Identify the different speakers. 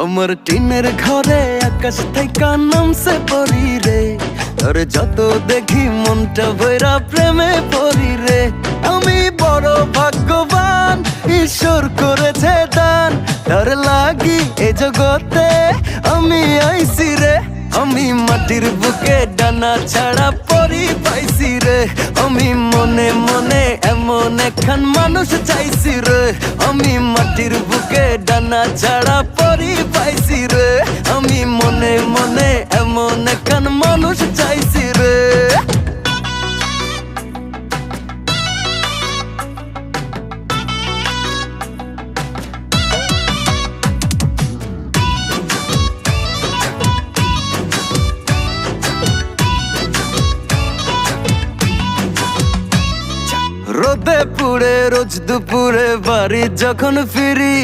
Speaker 1: আমার টিনের ঘরে আকাশ থেকে নামছে পরি রে, তোর যত দেখি মনটা ভৈরা প্রেমে পরি রে। আমি বড় ভাগ্যবান, ঈশ্বর করেছে দান, তার লাগি এ জগতে আমি আইছি রে। আমি মাটির বুকে ডানা ছাড়া পরি পাইছি রে, আমি মনে মনে এমন একখান মানুষ চাইছি রে। আমি মাটির বুকে ডানা ছাড়া পরি পাইছি রে, আমি মনে মনে এমন একখান মানুষ চাইছি রে। রোদে পুড়ে রোজ দুপুরে বাড়ি যখন ফিরি,